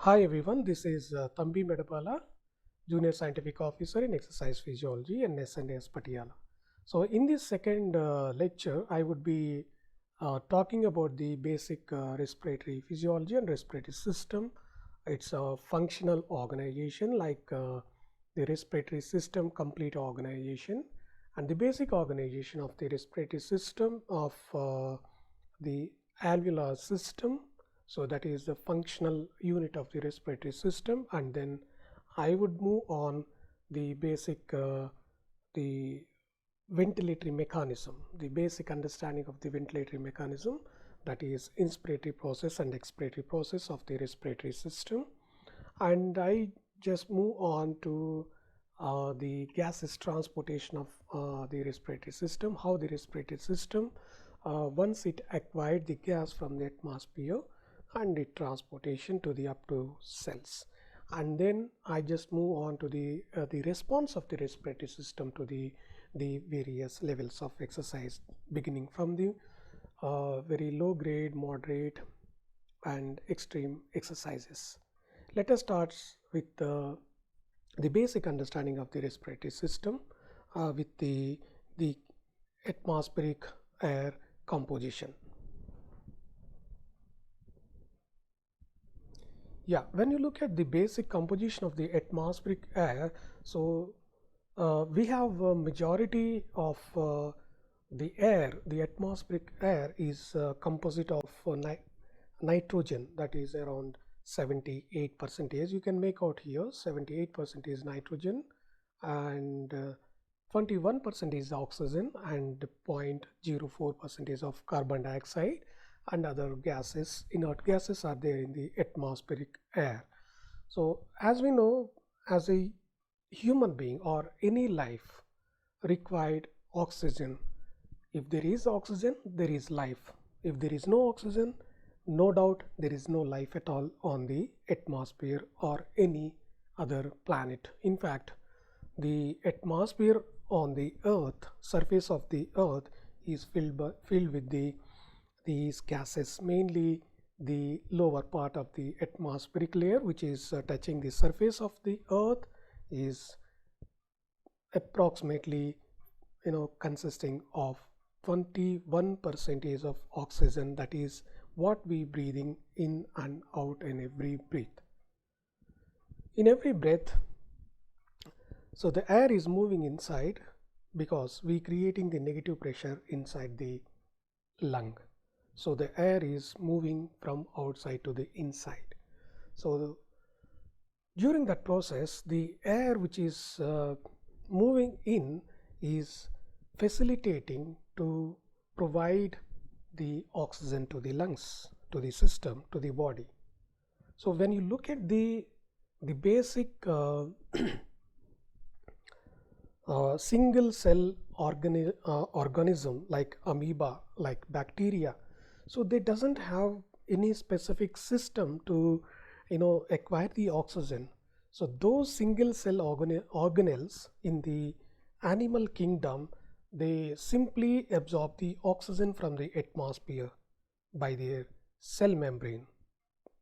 Hi everyone, this is Thambi Medapala, Junior Scientific Officer in Exercise Physiology and SNAS Patiala. So in this second lecture, I would be talking about the basic respiratory physiology and respiratory system. It's a functional organization like the respiratory system complete organization, and the basic organization of the respiratory system of the alveolar system. So that is the functional unit of the respiratory system, and then I would move on the basic the ventilatory mechanism, the basic understanding of the ventilatory mechanism, that is inspiratory process and expiratory process of the respiratory system. And I just move on to the gases transportation of the respiratory system, how the respiratory system once it acquired the gas from the atmosphere and its transportation to the up to cells. And then I just move on to the response of the respiratory system to the various levels of exercise, beginning from the very low grade, moderate, and extreme exercises. Let us start with the basic understanding of the respiratory system with the atmospheric air composition. Yeah, when you look at the basic composition of the atmospheric air, so we have a majority of the air, the atmospheric air is composite of nitrogen, that is around 78%. You can make out here 78% is nitrogen, and 21% is oxygen, and 0.04% is of carbon dioxide, and other gases, inert gases, are there in the atmospheric air. So as we know, as a human being or any life required oxygen. If there is oxygen, there is life. If there is no oxygen, no doubt there is no life at all on the atmosphere or any other planet. In fact, the atmosphere on the earth, surface of the earth, is filled with these gases, mainly the lower part of the atmospheric layer, which is touching the surface of the earth, is approximately consisting of 21 percentage of oxygen, that is what we breathing in and out in every breath. In every breath, so the air is moving inside because we creating the negative pressure inside the lung. So the air is moving from outside to the inside. So during that process, the air which is moving in is facilitating to provide the oxygen to the lungs, to the system, to the body. So when you look at the basic single cell organism like amoeba, like bacteria, so they doesn't have any specific system to acquire the oxygen. So those single cell organelles in the animal kingdom, they simply absorb the oxygen from the atmosphere by their cell membrane,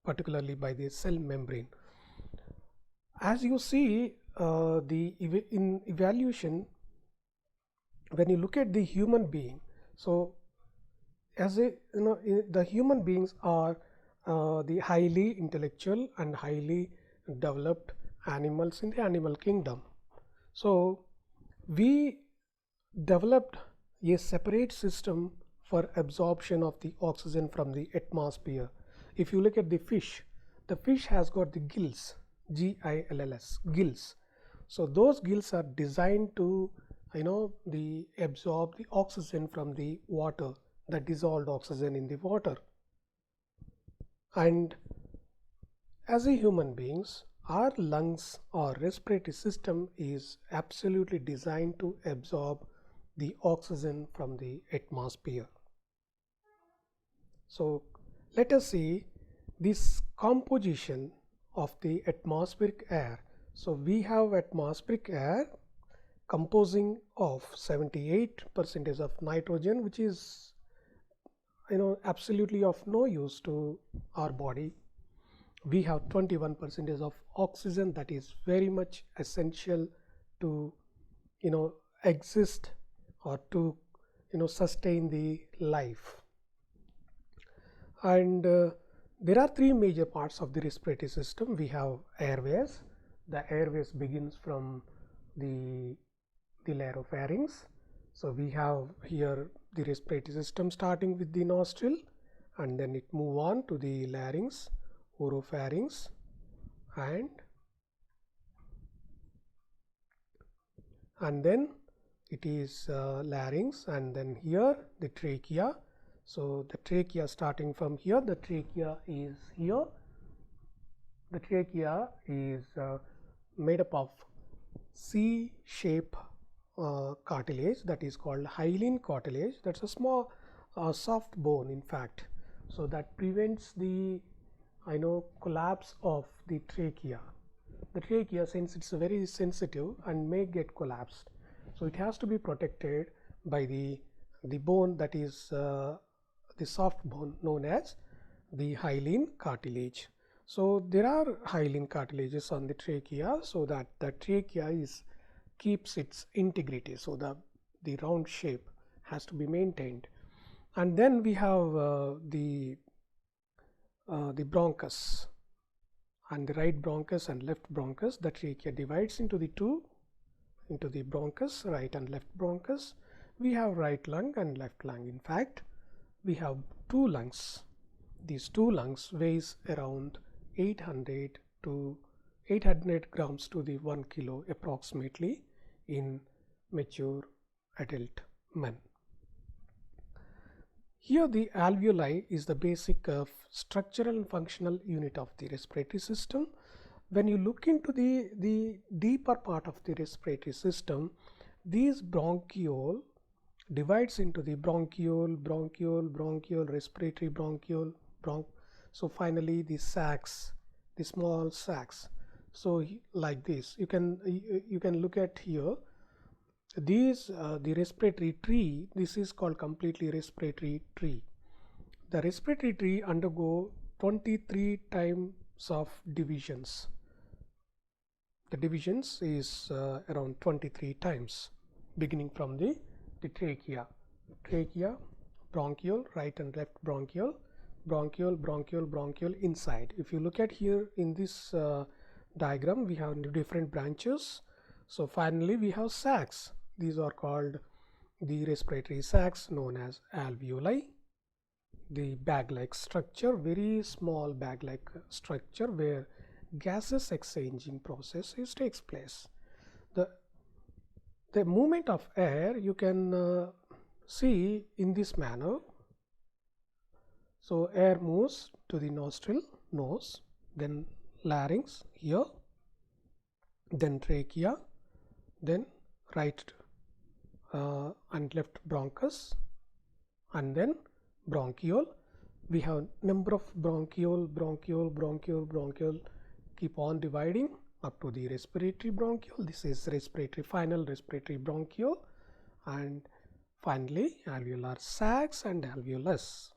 particularly by the cell membrane. As you see, in evaluation, when you look at the human being, so as a the human beings are the highly intellectual and highly developed animals in the animal kingdom. So we developed a separate system for absorption of the oxygen from the atmosphere. If you look at the fish has got the gills, GILLS, gills. So those gills are designed to the absorb the oxygen from the water, the dissolved oxygen in the water. And as a human beings, our lungs or respiratory system is absolutely designed to absorb the oxygen from the atmosphere. So let us see this composition of the atmospheric air. So we have atmospheric air composing of 78% of nitrogen, which is absolutely of no use to our body, we have 21% of oxygen that is very much essential to exist or to sustain the life. And there are three major parts of the respiratory system. We have airways. The airways begins from the laryngopharynx. So we have here the respiratory system starting with the nostril, and then it move on to the larynx, oropharynx, and then it is larynx, and then here the trachea. So the trachea starting from here, the trachea is here. The trachea is made up of C-shape cartilage that is called hyaline cartilage. That's a small soft bone in fact. So that prevents the collapse of the trachea. The trachea, since it's very sensitive and may get collapsed, so it has to be protected by the bone that is the soft bone known as the hyaline cartilage. So there are hyaline cartilages on the trachea, so that the trachea keeps its integrity, so the round shape has to be maintained. And then we have the bronchus, and the right bronchus and left bronchus. The trachea divides into the bronchus, right and left bronchus. We have right lung and left lung. In fact, we have two lungs. These two lungs weighs around 800 grams to the 1 kilo approximately in mature adult men. Here the alveoli is the basic structural and functional unit of the respiratory system. When you look into the deeper part of the respiratory system, these bronchiole divides into the bronchiole, respiratory bronchiole, so finally the sacs, the small sacs. So like this, you can look at here. These the respiratory tree, this is called completely respiratory tree. The respiratory tree undergo 23 times of divisions. The divisions is around 23 times, beginning from the trachea, bronchiole, right and left bronchiole, bronchiole inside. If you look at here in this diagram, we have different branches. So finally we have sacs. These are called the respiratory sacs, known as alveoli. The bag-like structure, very small bag-like structure where gases exchanging process takes place. The movement of air you can see in this manner. So air moves to the nostril, nose, then larynx here, then trachea, then right and left bronchus, and then bronchiole. We have number of bronchiole keep on dividing up to the respiratory bronchiole. This is final respiratory bronchiole, and finally alveolar sacs and alveolus.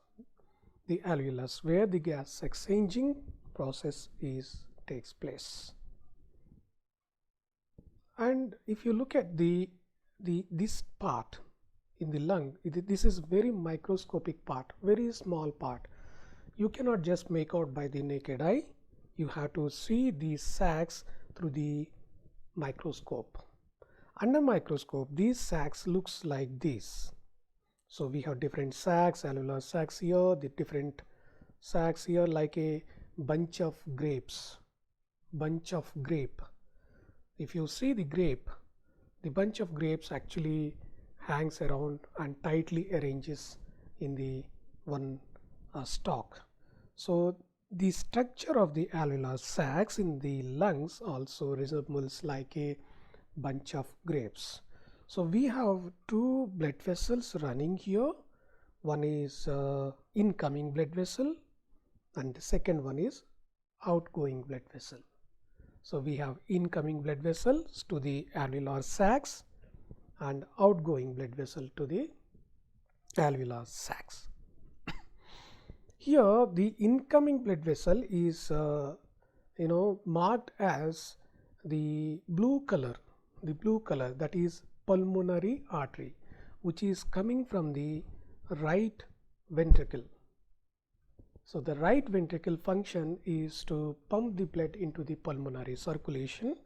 The alveolus, where the gas exchanging process takes place. And if you look at this part in the lung, this is very microscopic part, very small part. You cannot just make out by the naked eye. You have to see these sacs through the microscope. Under microscope, these sacs looks like this. So we have different sacs, alveolar sacs here, the different sacs here, like a bunch of grapes, If you see the grape, the bunch of grapes actually hangs around and tightly arranges in the one stalk. So the structure of the alveolar sacs in the lungs also resembles like a bunch of grapes. So we have two blood vessels running here. One is incoming blood vessel, and the second one is outgoing blood vessel. So we have incoming blood vessels to the alveolar sacs and outgoing blood vessel to the alveolar sacs. Here the incoming blood vessel is marked as the blue color that is pulmonary artery, which is coming from the right ventricle. So the right ventricle function is to pump the blood into the pulmonary circulation.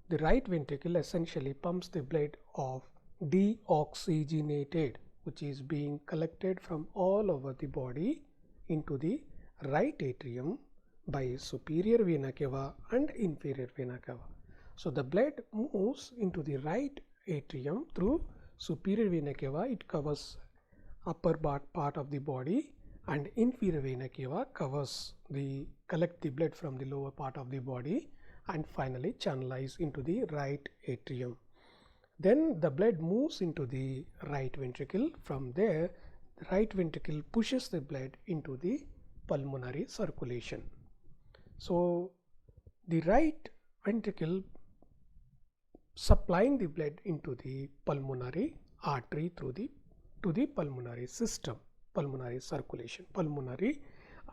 The right ventricle essentially pumps the blood of deoxygenated, which is being collected from all over the body, into the right atrium by superior vena cava and inferior vena cava. So the blood moves into the right atrium through superior vena cava. It covers upper part of the body, and inferior vena cava collect the blood from the lower part of the body and finally channelize into the right atrium. Then the blood moves into the right ventricle. From there, the right ventricle pushes the blood into the pulmonary circulation. So the right ventricle supplying the blood into the pulmonary artery to the pulmonary system, pulmonary circulation, pulmonary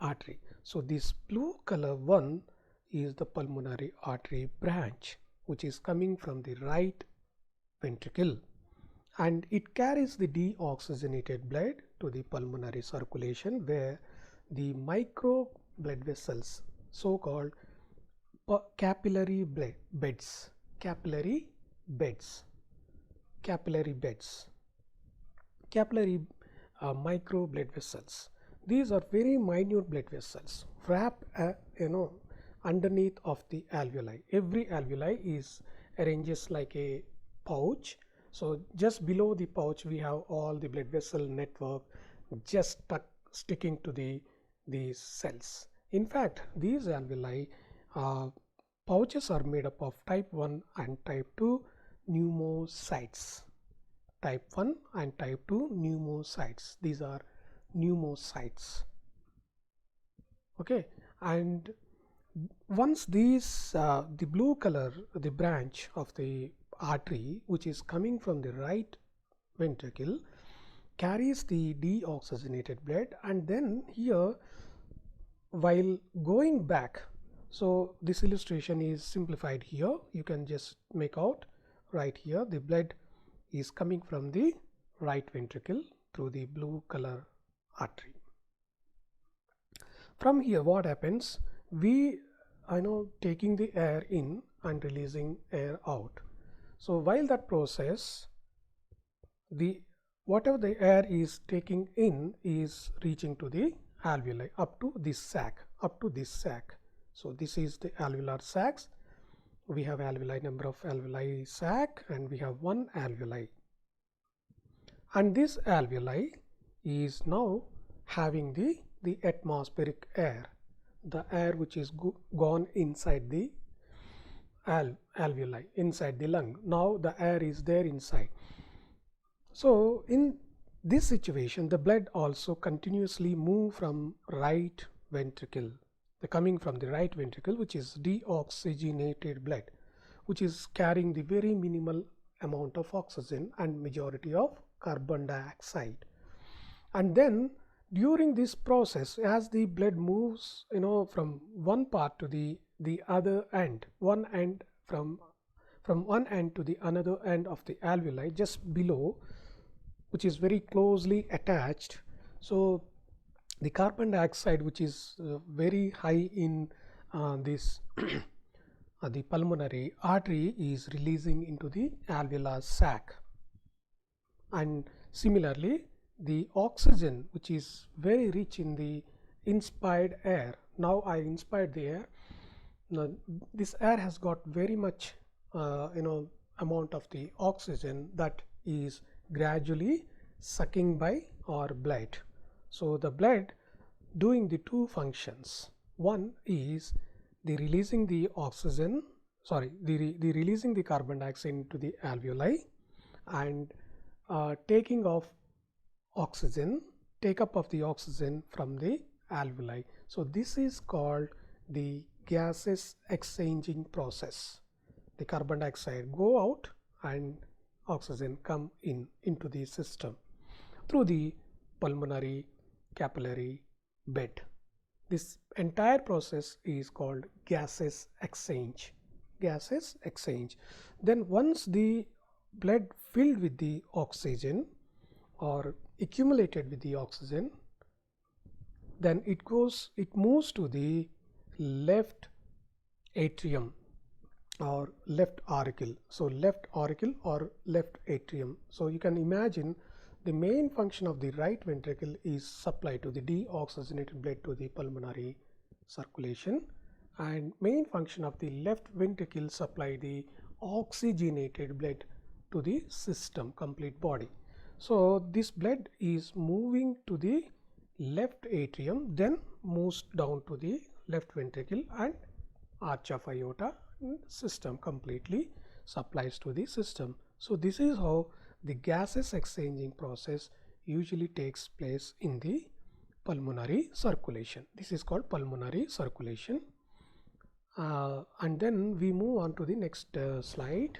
artery. So this blue color one is the pulmonary artery branch, which is coming from the right ventricle, and it carries the deoxygenated blood to the pulmonary circulation, where the micro blood vessels, so called capillary beds, micro blood vessels. These are very minute blood vessels wrapped underneath of the alveoli. Every alveoli is arranges like a pouch. So just below the pouch we have all the blood vessel network just sticking to these cells. In fact, these alveoli pouches are made up of type 1 and type 2 pneumocytes. Type 1 and type 2 pneumocytes. These are pneumocytes. Okay, and once these the blue color, the branch of the artery which is coming from the right ventricle carries the deoxygenated blood, and then here while going back, so this illustration is simplified here. You can just make out right here the blood is coming from the right ventricle through the blue color artery. From here what happens, we taking the air in and releasing air out. So while that process, whatever the air is taking in is reaching to the alveoli up to this sac. So this is the alveolar sacs. We have alveoli, number of alveoli sac, and we have one alveoli, and this alveoli is now having the atmospheric air, the air which is gone inside the alveoli, inside the lung. Now the air is there inside. So in this situation, the blood also continuously move from right ventricle, coming from the right ventricle, which is deoxygenated blood, which is carrying the very minimal amount of oxygen and majority of carbon dioxide. And then during this process, as the blood moves from one part to the other end, from one end to the another end of the alveoli just below, which is very closely attached, so the carbon dioxide, which is very high in this the pulmonary artery, is releasing into the alveolar sac. And similarly, the oxygen, which is very rich in the inspired air, now I inspired the air. Now this air has got very much amount of the oxygen that is gradually sucking by our blood. So the blood doing the two functions. One is the releasing the oxygen, the releasing the carbon dioxide into the alveoli, and taking off oxygen, take up of the oxygen from the alveoli. So this is called the gases exchanging process. The carbon dioxide go out and oxygen come into the system through the pulmonary capillary bed. This entire process is called gases exchange. Gases exchange. Then once the blood filled with the oxygen or accumulated with the oxygen, then it moves to the left atrium or left auricle. So left auricle or left atrium. So you can imagine the main function of the right ventricle is supply to the deoxygenated blood to the pulmonary circulation, and main function of the left ventricle supply the oxygenated blood to the system, complete body. So this blood is moving to the left atrium, then moves down to the left ventricle and arch of aorta, system completely supplies to the system. So this is how the gases exchanging process usually takes place in the pulmonary circulation. This is called pulmonary circulation. And then we move on to the next slide.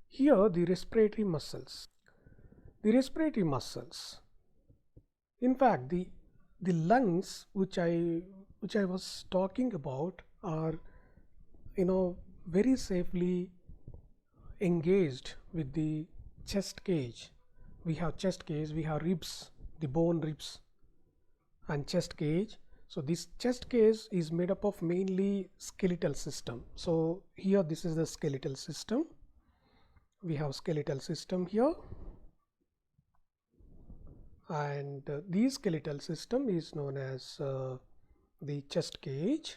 Here the respiratory muscles. The respiratory muscles. In fact, the lungs which I was talking about are, very safely engaged with the chest cage. We have chest cage, we have ribs, the bone ribs and chest cage. So this chest cage is made up of mainly skeletal system. So here this is the skeletal system. We have skeletal system here, and the skeletal system is known as the chest cage.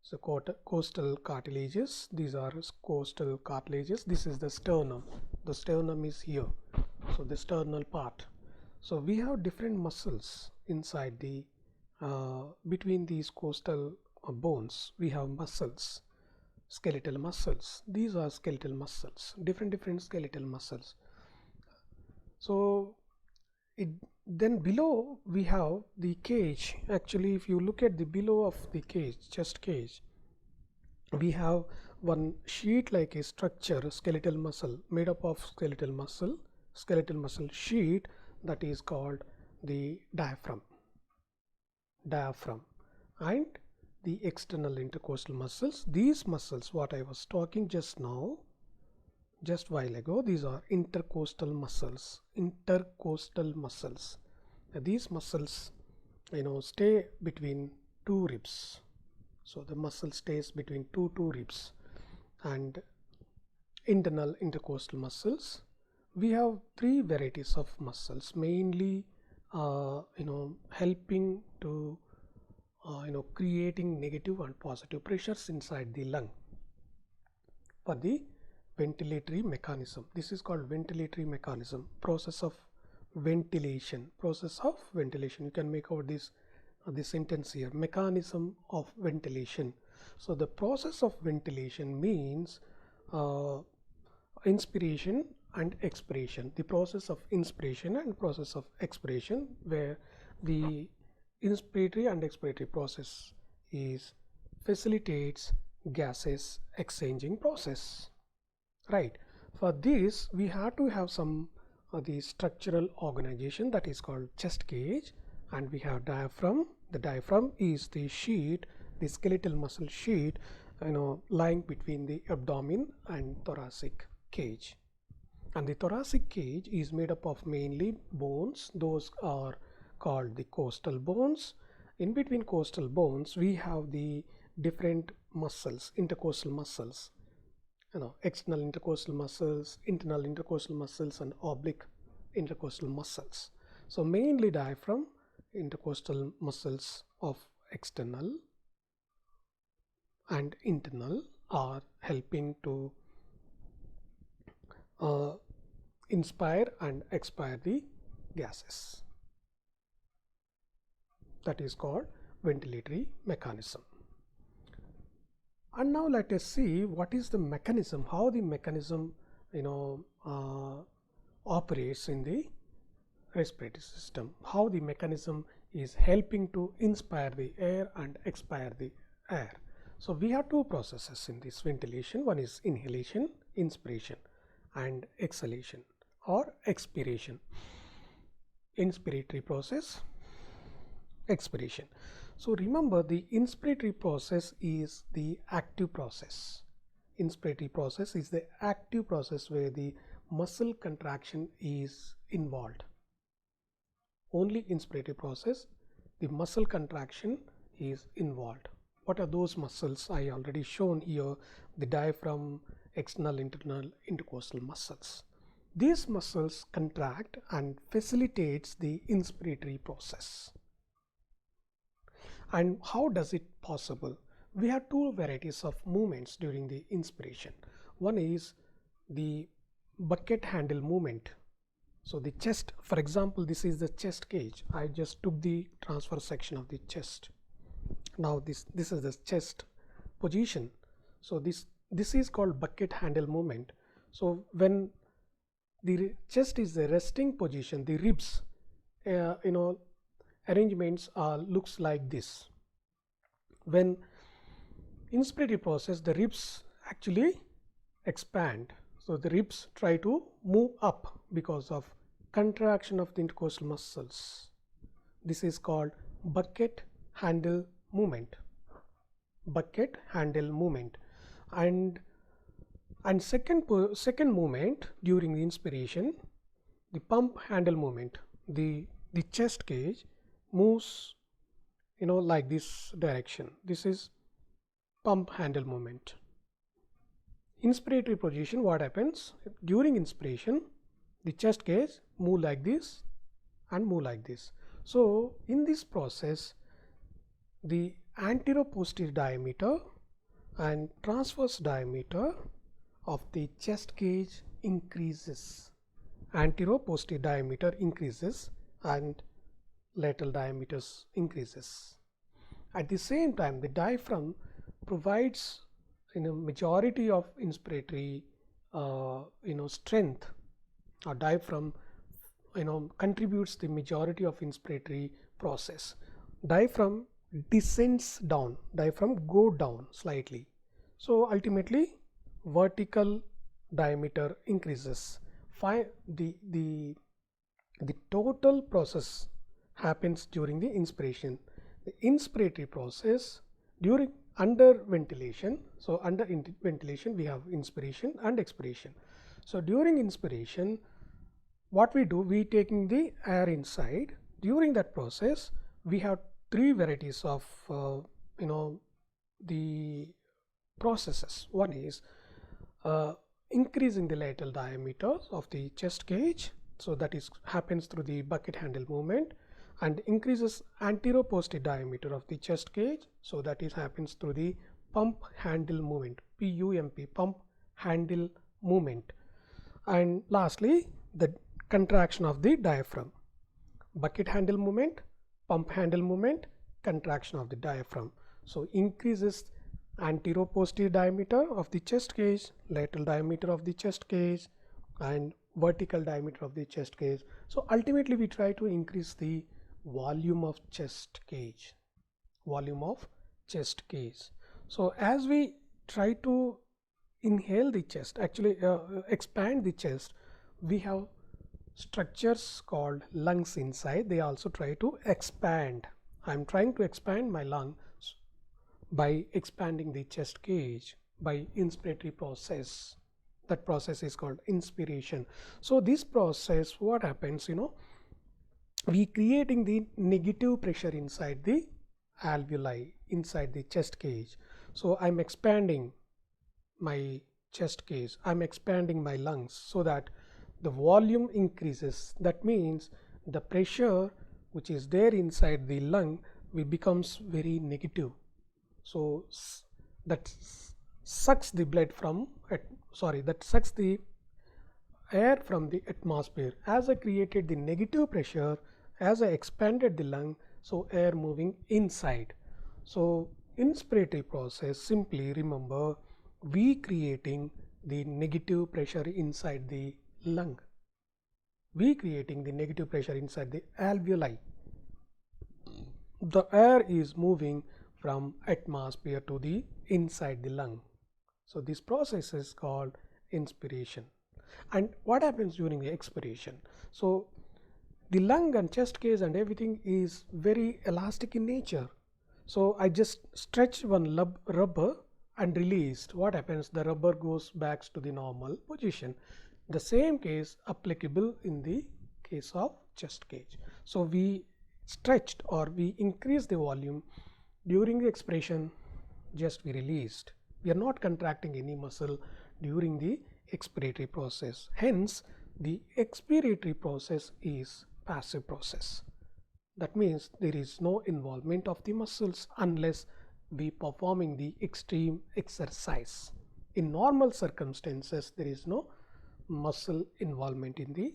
So costal cartilages, these are costal cartilages. This is the sternum. The sternum is here, so the sternal part. So we have different muscles inside the between these costal bones. We have muscles, skeletal muscles. These are skeletal muscles, different skeletal muscles. So then below we have the cage. Actually, if you look at the below of the cage, chest cage, we have one sheet like a structure, skeletal muscle made up of skeletal muscle sheet, that is called the diaphragm, and the external intercostal muscles. These muscles what I was talking just now, just while ago, these are intercostal muscles. These muscles stay between two ribs. So the muscle stays between two ribs. And internal intercostal muscles, we have three varieties of muscles, mainly helping to creating negative and positive pressures inside the lung for the ventilatory mechanism. This is called ventilatory mechanism, process of ventilation. You can make out this sentence here, mechanism of ventilation. So the process of ventilation means inspiration and expiration. The process of inspiration and process of expiration, where the inspiratory and expiratory process is facilitates gases exchanging process. Right. For this we have to have some the structural organization, that is called chest cage, and we have diaphragm. The diaphragm is the sheet, the skeletal muscle sheet, lying between the abdomen and thoracic cage. And the thoracic cage is made up of mainly bones. Those are called the costal bones. In between costal bones we have the different muscles, intercostal muscles, external intercostal muscles, internal intercostal muscles, and oblique intercostal muscles. So mainly diaphragm, intercostal muscles of external and internal are helping to inspire and expire the gases. That is called ventilatory mechanism. And now let us see what is the mechanism, how the mechanism operates in the respiratory system, how the mechanism is helping to inspire the air and expire the air. So we have two processes in this ventilation. One is inhalation, inspiration, and exhalation or expiration. Inspiratory process, expiration. So remember, the inspiratory process is the active process. Inspiratory process is the active process where the muscle contraction is involved. Only inspiratory process, the muscle contraction is involved. What are those muscles? I already shown here the diaphragm, external, internal, intercostal muscles. These muscles contract and facilitates the inspiratory process. And how does it possible? We have two varieties of movements during the inspiration. One is the bucket handle movement. So the chest, for example, this is the chest cage. I just took the transverse section of the chest. Now this is the chest position. So this is called bucket handle movement. So when the chest is the resting position, the ribs arrangements looks like this. When inspiratory process, the ribs actually expand. So the ribs try to move up because of contraction of the intercostal muscles. This is called bucket handle movement. Bucket handle movement. And second movement during the inspiration, the pump handle movement. The chest cage moves like this direction. This is pump handle movement. Inspiratory position, what happens during inspiration, the chest cage move like this and move like this. So in this process, the anteroposterior diameter and transverse diameter of the chest cage increases. Anteroposterior diameter increases and lateral diameters increases. At the same time, the diaphragm provides majority of inspiratory strength. Or diaphragm contributes the majority of inspiratory process. Diaphragm descends down, diaphragm go down slightly. So ultimately vertical diameter increases. The total process happens during the inspiration. The inspiratory process during under ventilation. So under ventilation we have inspiration and expiration. So during inspiration, what we do, we taking the air inside. During that process, we have three varieties of the processes. One is increasing the lateral diameter of the chest cage. So that is happens through the bucket handle movement, and increases anteroposterior diameter of the chest cage. So that is happens through the pump handle movement, PUMP, pump handle movement. And lastly, the contraction of the diaphragm. Bucket handle movement, pump handle movement, contraction of the diaphragm. So increases anteroposterior diameter of the chest cage, lateral diameter of the chest cage, and vertical diameter of the chest cage. So ultimately we try to increase the volume of chest cage. Volume of chest cage. So as we try to inhale the chest, actually expand the chest, we have structures called lungs inside. They also try to expand. I'm trying to expand my lung by expanding the chest cage by inspiratory process. That process is called inspiration. So this process, what happens, we creating the negative pressure inside the alveoli, inside the chest cage. So I'm expanding my chest cage, I'm expanding my lungs so that the volume increases. That means the pressure which is there inside the lung becomes very negative. So that sucks the blood from that sucks the air from the atmosphere. As I created the negative pressure, as I expanded the lung, so air moving inside. So inspiratory process, simply remember, we creating the negative pressure inside the lung. We creating the negative pressure inside the alveoli. The air is moving from atmosphere to the inside the lung. So this process is called inspiration. And what happens during the expiration? So the lung and chest case and everything is very elastic in nature. So I just stretch one rubber and released. What happens? The rubber goes back to the normal position. The same case applicable in the case of chest cage. So we stretched or we increased the volume during the expiration, just we released. We are not contracting any muscle during the expiratory process. Hence, the expiratory process is passive process. That means there is no involvement of the muscles unless we performing the extreme exercise. In normal circumstances, there is no muscle involvement in the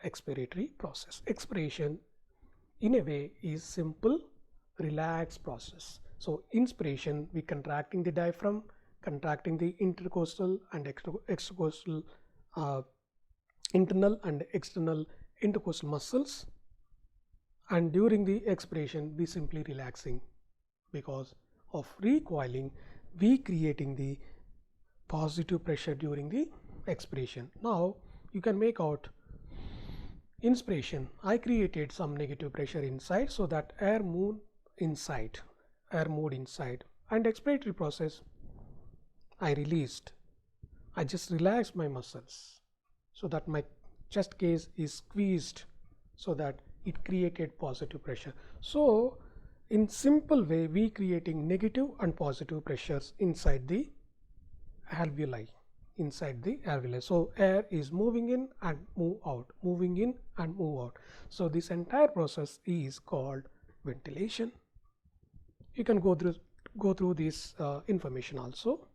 expiratory process. Expiration in a way is simple, relaxed process. So inspiration, we contracting the diaphragm, contracting the intercostal and extracostal internal and external intercostal muscles, and during the expiration we simply relaxing. Because of recoiling, we creating the positive pressure during the expiration. Now you can make out inspiration, I created some negative pressure inside so that air moved inside, and expiratory process I released. I just relaxed my muscles so that my chest case is squeezed so that it created positive pressure. So in simple way, we creating negative and positive pressures inside the alveoli. So air is moving in and move out, moving in and move out. So this entire process is called ventilation. You can go through this information also.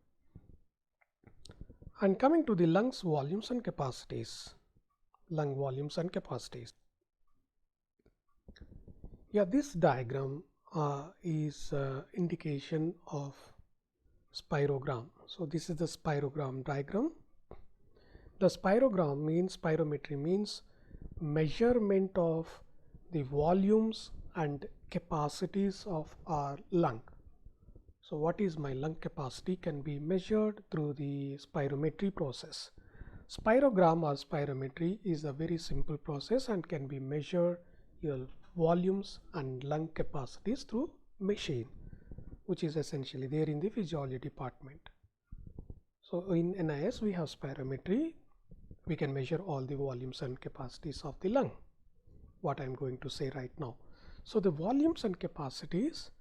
And coming to the lungs volumes and capacities. Lung volumes and capacities. Yeah, this diagram is indication of spirogram. So this is the spirogram diagram. The spirogram means, spirometry means measurement of the volumes and capacities of our lung. So what is my lung capacity can be measured through the spirometry process. Spirogram or spirometry is a very simple process and can be measured your volumes and lung capacities through machine, which is essentially there in the physiology department. So in NIS we have spirometry. We can measure all the volumes and capacities of the lung, what I am going to say right now. So the volumes and capacities,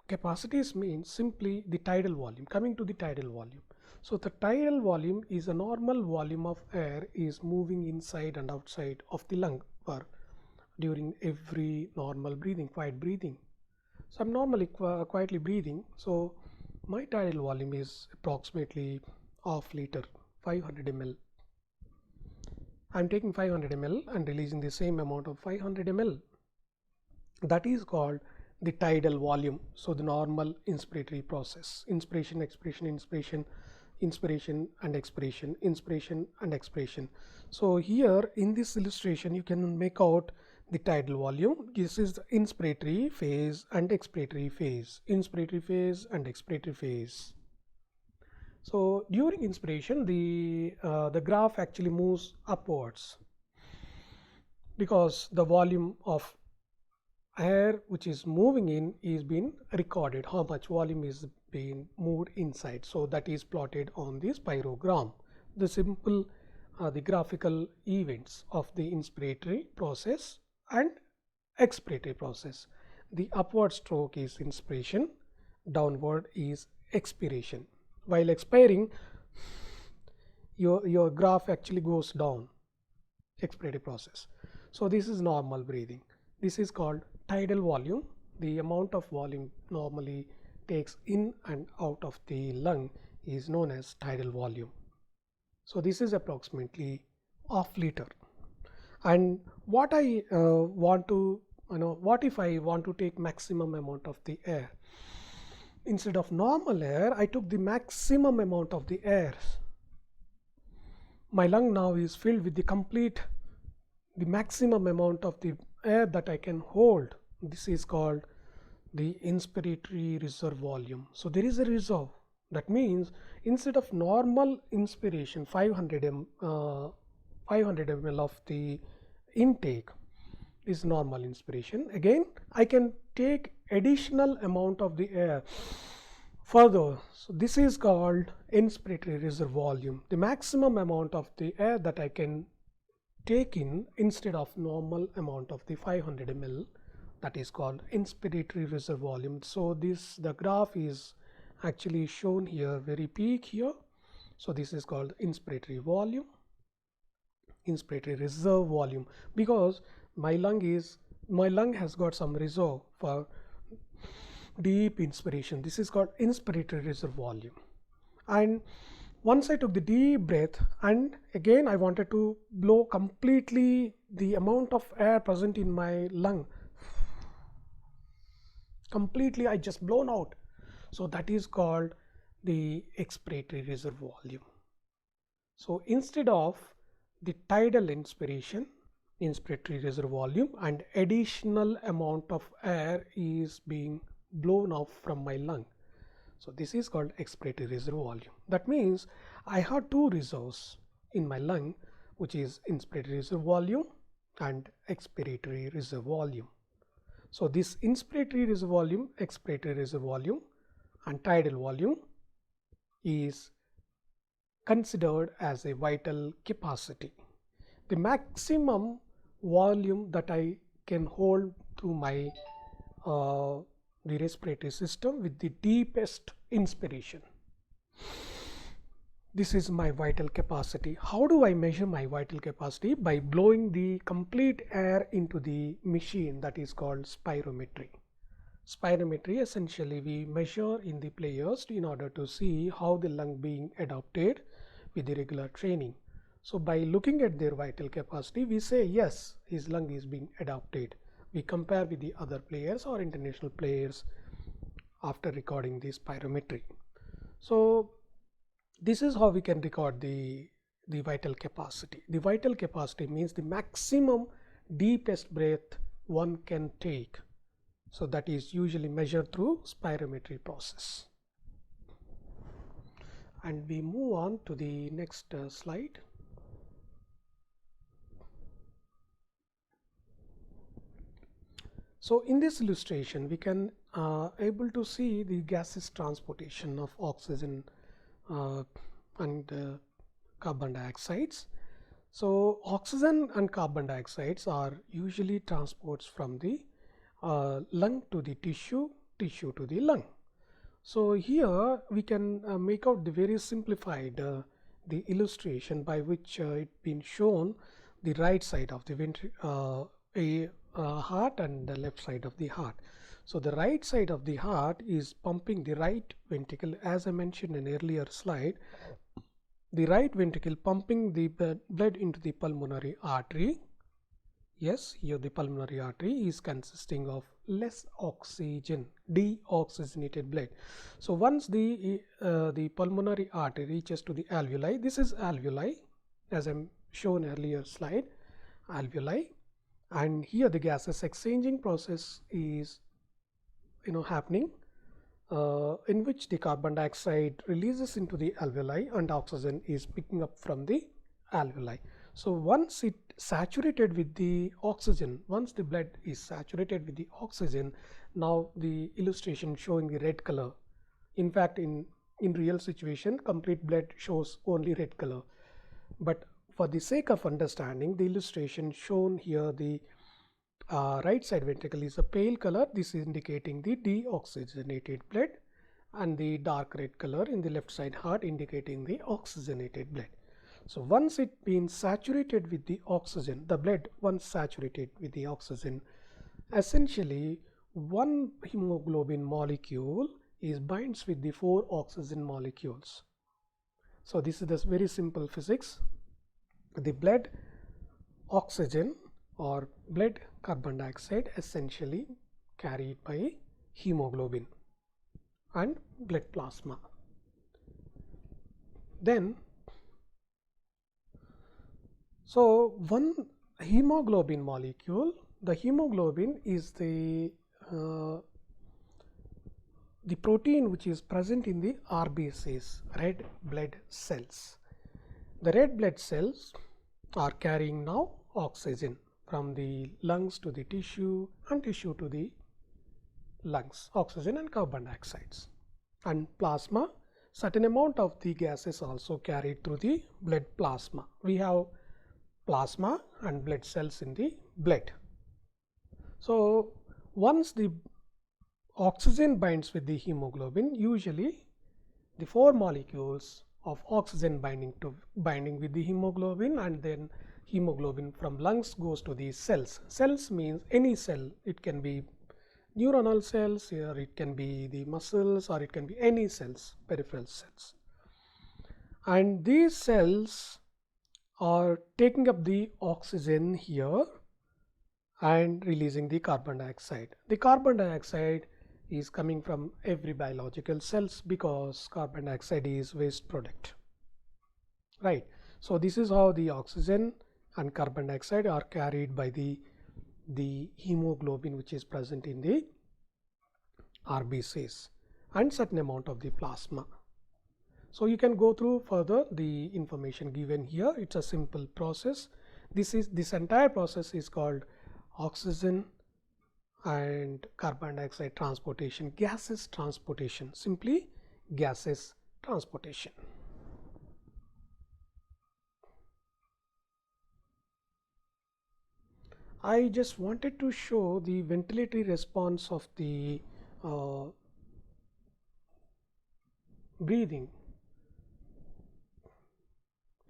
capacities means simply the tidal volume. Coming to the tidal volume. So the tidal volume is a normal volume of air is moving inside and outside of the lung during every normal breathing, quiet breathing. So I'm normally quietly breathing. So my tidal volume is approximately half liter, 500 ml. I'm taking 500 ml and releasing the same amount of 500 ml. That is called the tidal volume. So the normal inspiratory process, inspiration, expiration, inspiration and expiration, inspiration and expiration. So here in this illustration you can make out the tidal volume. This is the inspiratory phase and expiratory phase, inspiratory phase and expiratory phase. So during inspiration the graph actually moves upwards because the volume of air which is moving in is being recorded, how much volume is being moved inside. So that is plotted on the spirogram. The simple the graphical events of the inspiratory process and expiratory process. The upward stroke is inspiration, downward is expiration. While expiring, your graph actually goes down, expiratory process. So this is normal breathing. This is called tidal volume. The amount of volume normally takes in and out of the lung is known as tidal volume. So this is approximately half liter. And what I want to, what if I want to take maximum amount of the air? Instead of normal air, I took the maximum amount of the air. My lung now is filled with the maximum amount of the air that I can hold. This is called the inspiratory reserve volume. So there is a reserve. That means instead of normal inspiration 500 ml of the intake is normal inspiration, again I can take additional amount of the air further. So this is called inspiratory reserve volume, the maximum amount of the air that I can take in instead of normal amount of the 500 ml, that is called inspiratory reserve volume. So the graph is actually shown here, very peak here. So this is called inspiratory volume, inspiratory reserve volume, because my lung has got some reserve for deep inspiration. This is called inspiratory reserve volume. And once I took the deep breath and again I wanted to blow completely the amount of air present in my lung, completely I just blown out. So that is called the expiratory reserve volume. So instead of the tidal inspiration, inspiratory reserve volume, and additional amount of air is being blown off from my lung. So this is called expiratory reserve volume. That means I have two reserves in my lung, which is inspiratory reserve volume and expiratory reserve volume. So this inspiratory reserve volume, expiratory reserve volume and tidal volume is considered as a vital capacity. The maximum volume that I can hold through my the respiratory system with the deepest inspiration. This is my vital capacity. How do I measure my vital capacity? By blowing the complete air into the machine, that is called spirometry. Spirometry, essentially we measure in the players in order to see how the lung being adapted with the regular training. So by looking at their vital capacity, we say yes, his lung is being adapted. We compare with the other players or international players after recording the spirometry. So this is how we can record the vital capacity. The vital capacity means the maximum deepest breath one can take. So that is usually measured through spirometry process. And we move on to the next slide. So in this illustration, we can able to see the gaseous transportation of oxygen and carbon dioxides. So oxygen and carbon dioxides are usually transports from the lung to the tissue, tissue to the lung. So here we can make out the very simplified the illustration by which it been shown the right side of the heart and the left side of the heart. So the right side of the heart is pumping the right ventricle, as I mentioned in earlier slide. The right ventricle pumping the blood into the pulmonary artery. Yes, here the pulmonary artery is consisting of less oxygen, deoxygenated blood. So once the pulmonary artery reaches to the alveoli, this is alveoli, as I'm shown earlier slide, alveoli, and here the gases exchanging process is happening, in which the carbon dioxide releases into the alveoli and oxygen is picking up from the alveoli. So once it saturated with the oxygen, once the blood is saturated with the oxygen, now the illustration showing the red color. In fact, in real situation, complete blood shows only red color. But for the sake of understanding, the illustration shown here, the right side ventricle is a pale color. This is indicating the deoxygenated blood, and the dark red color in the left side heart indicating the oxygenated blood. So once it been saturated with the oxygen, the blood once saturated with the oxygen, essentially one hemoglobin molecule is binds with the 4 oxygen molecules. So this is the very simple physics. The blood oxygen or blood carbon dioxide essentially carried by hemoglobin and blood plasma. Then so one hemoglobin molecule, the hemoglobin is the the protein which is present in the RBCs, red blood cells. The red blood cells are carrying now oxygen from the lungs to the tissue and tissue to the lungs, oxygen and carbon dioxides. And plasma, certain amount of the gas is also carried through the blood plasma. We have plasma and blood cells in the blood. So once the oxygen binds with the hemoglobin, usually the 4 molecules of oxygen binding with the hemoglobin, and then hemoglobin from lungs goes to the cells. Cells means any cell. It can be neuronal cells, or it can be the muscles, or it can be any cells, peripheral cells. And these cells are taking up the oxygen here and releasing the carbon dioxide. The carbon dioxide is coming from every biological cells because carbon dioxide is waste product, right? So this is how the oxygen and carbon dioxide are carried by the hemoglobin which is present in the RBCs and certain amount of the plasma. So you can go through further the information given here. It's a simple process. This entire process is called oxygen and carbon dioxide transportation, gases transportation, simply gases transportation. I just wanted to show the ventilatory response of the breathing.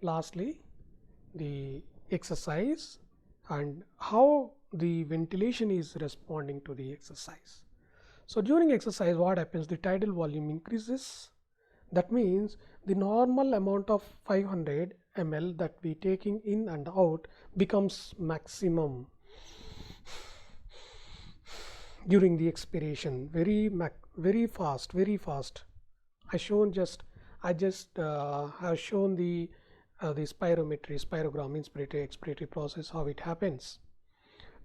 Lastly, the exercise and how the ventilation is responding to the exercise. So during exercise, what happens? The tidal volume increases. That means the normal amount of 500 ml that we taking in and out becomes maximum during the expiration. Very fast. I just have shown the spirogram, inspiratory expiratory process, how it happens.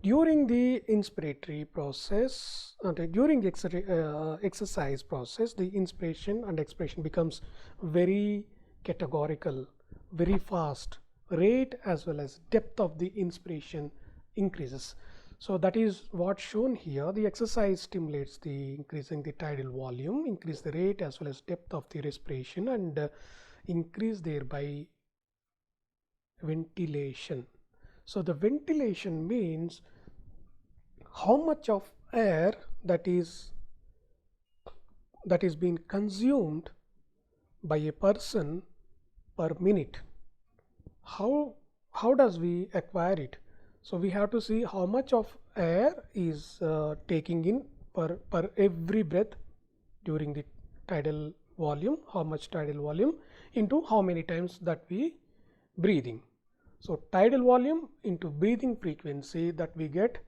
During the inspiratory process, during the exercise process, the inspiration and expiration becomes very categorical, very fast. Rate as well as depth of the inspiration increases. So that is what's shown here. The exercise stimulates the increasing the tidal volume, increase the rate as well as depth of the respiration, and increase thereby ventilation. So the ventilation means how much of air that is being consumed by a person per minute. How does we acquire it? So we have to see how much of air is taking in per every breath during the tidal volume, how much tidal volume into how many times that we breathing. So tidal volume into breathing frequency, that we get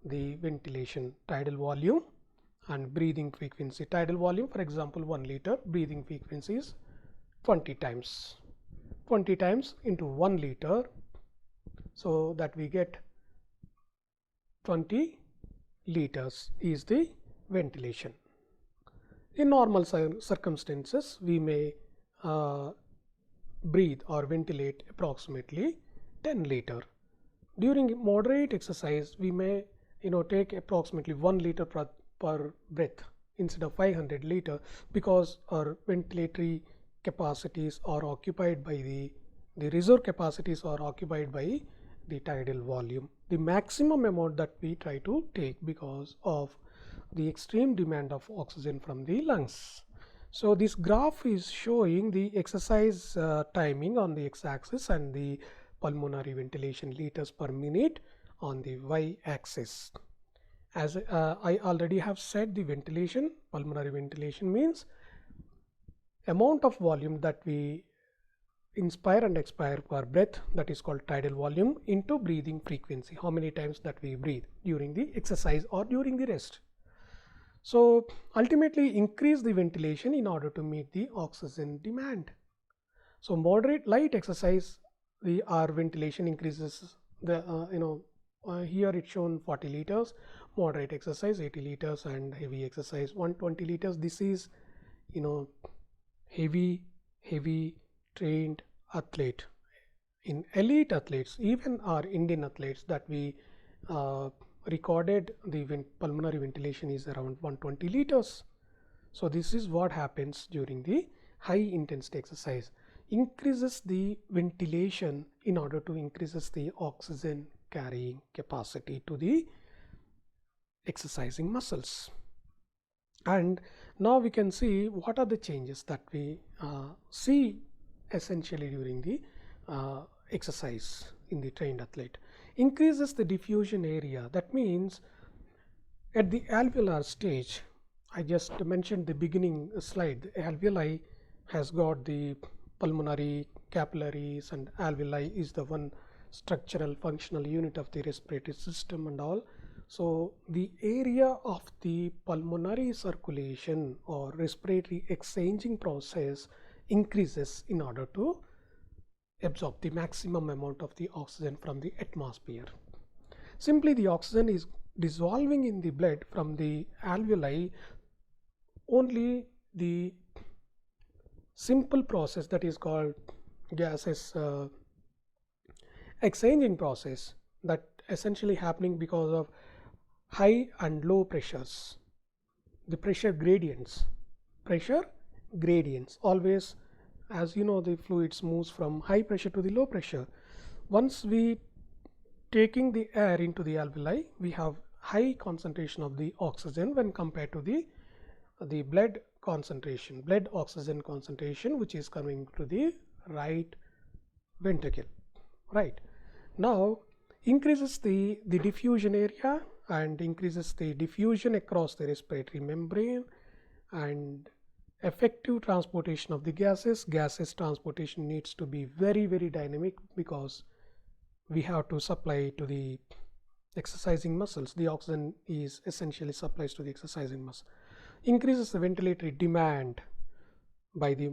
the ventilation. Tidal volume and breathing frequency. Tidal volume, for example, 1 liter, breathing frequency is 20 times. 20 times into 1 liter, so that we get 20 liters is the ventilation. In normal circumstances, we may breathe or ventilate approximately 10 liter. During moderate exercise, we may take approximately 1 liter per breath instead of 500 liter, because our ventilatory capacities are occupied by the reserve capacities are occupied by the tidal volume, the maximum amount that we try to take because of the extreme demand of oxygen from the lungs. So this graph is showing the exercise timing on the x-axis and the pulmonary ventilation liters per minute on the y-axis. As I already have said, the ventilation, pulmonary ventilation means amount of volume that we inspire and expire per breath, that is called tidal volume, into breathing frequency, how many times that we breathe during the exercise or during the rest. So ultimately increase the ventilation in order to meet the oxygen demand. So moderate light exercise, our ventilation increases, the Here it's shown 40 liters, moderate exercise 80 liters, and heavy exercise 120 liters. This is, you know, heavy trained athlete. In elite athletes, even our Indian athletes that we recorded, the pulmonary ventilation is around 120 liters. So this is what happens during the high intensity exercise. Increases the ventilation in order to increases the oxygen carrying capacity to the exercising muscles. And now we can see what are the changes that we see essentially during the exercise in the trained athlete. Increases the diffusion area. That means at the alveolar stage, I just mentioned the beginning slide, the alveoli has got the pulmonary, capillaries, and alveoli is the one structural functional unit of the respiratory system and all. So the area of the pulmonary circulation or respiratory exchanging process increases in order to absorb the maximum amount of the oxygen from the atmosphere. Simply the oxygen is dissolving in the blood from the alveoli. Only the simple process that is called gases exchanging process, that essentially happening because of high and low pressures, the pressure gradients always, as you know, the fluids moves from high pressure to the low pressure. Once we taking the air into the alveoli, we have high concentration of the oxygen when compared to the blood concentration, blood oxygen concentration, which is coming to the right ventricle. Right now increases the diffusion area and increases the diffusion across the respiratory membrane and effective transportation of the gases. Gases transportation needs to be very dynamic because we have to supply to the exercising muscles. The oxygen is essentially supplies to the exercising muscle. Increases the ventilatory demand by the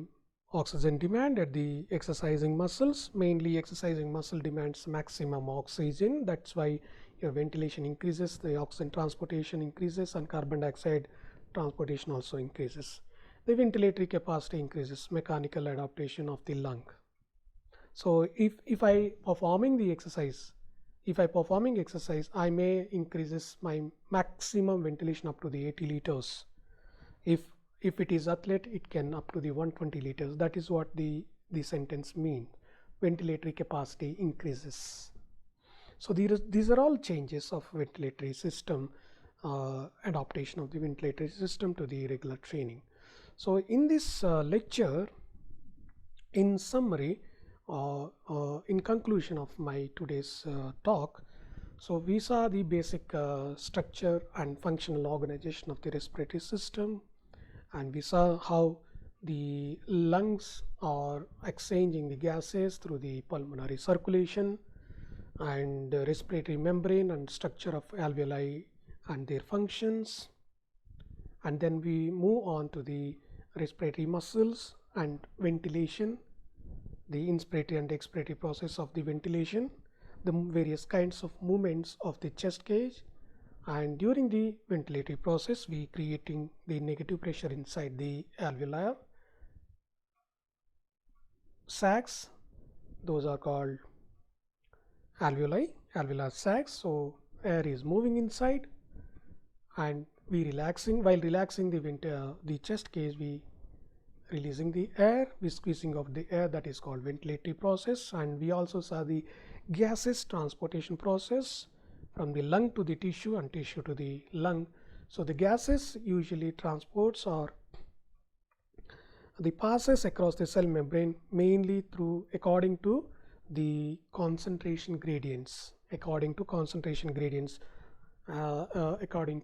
oxygen demand at the exercising muscles. Mainly exercising muscle demands maximum oxygen. That's why your ventilation increases, the oxygen transportation increases, and carbon dioxide transportation also increases. The ventilatory capacity increases, mechanical adaptation of the lung. So if I performing exercise, I may increases my maximum ventilation up to the 80 liters. If it is athlete, it can up to the 120 liters. That is what the sentence mean. Ventilatory capacity increases. So these are all changes of ventilatory system, adaptation of the ventilatory system to the regular training. So in this lecture, in summary, in conclusion of my today's talk, so we saw the basic structure and functional organization of the respiratory system, and we saw how the lungs are exchanging the gases through the pulmonary circulation, and respiratory membrane and structure of alveoli and their functions. And then we move on to the respiratory muscles and ventilation, the inspiratory and expiratory process of the ventilation, the various kinds of movements of the chest cage, and during the ventilatory process we creating the negative pressure inside the alveolar sacs. Those are called alveoli, alveolar sacs. So air is moving inside, and we relaxing. While relaxing the chest cage, we releasing the air, we squeezing of the air. That is called ventilatory process. And we also saw the gases transportation process from the lung to the tissue and tissue to the lung. So the gases usually transports or the passes across the cell membrane mainly through according to the concentration gradients. According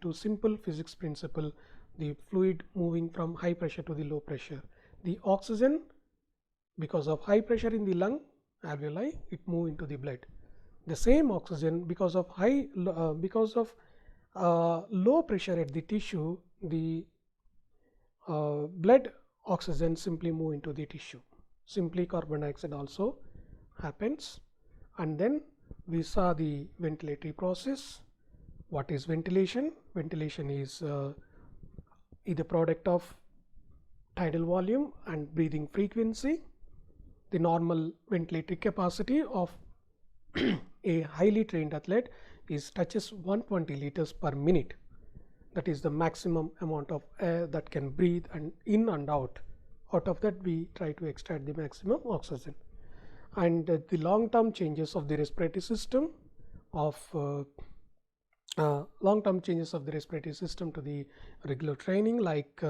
to simple physics principle, the fluid moving from high pressure to the low pressure. The oxygen, because of high pressure in the lung alveoli, it move into the blood. The same oxygen, because of low pressure at the tissue, the blood oxygen simply move into the tissue. Simply carbon dioxide also happens, and then we saw the ventilatory process. What is ventilation? Ventilation is the product of tidal volume and breathing frequency. The normal ventilatory capacity of a highly trained athlete is touches 120 liters per minute. That is the maximum amount of air that can breathe and in and out. Out of that, we try to extract the maximum oxygen. And the long-term changes of the respiratory system to the regular training, like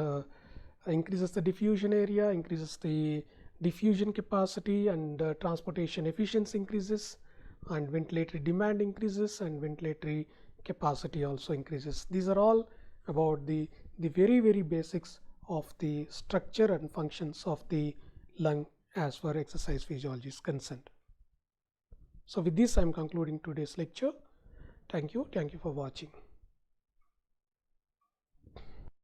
increases the diffusion area, increases the diffusion capacity, and transportation efficiency increases, and ventilatory demand increases, and ventilatory capacity also increases. These are all about the very basics of the structure and functions of the lung as far exercise physiology is concerned. So with this, I am concluding today's lecture. Thank you for watching.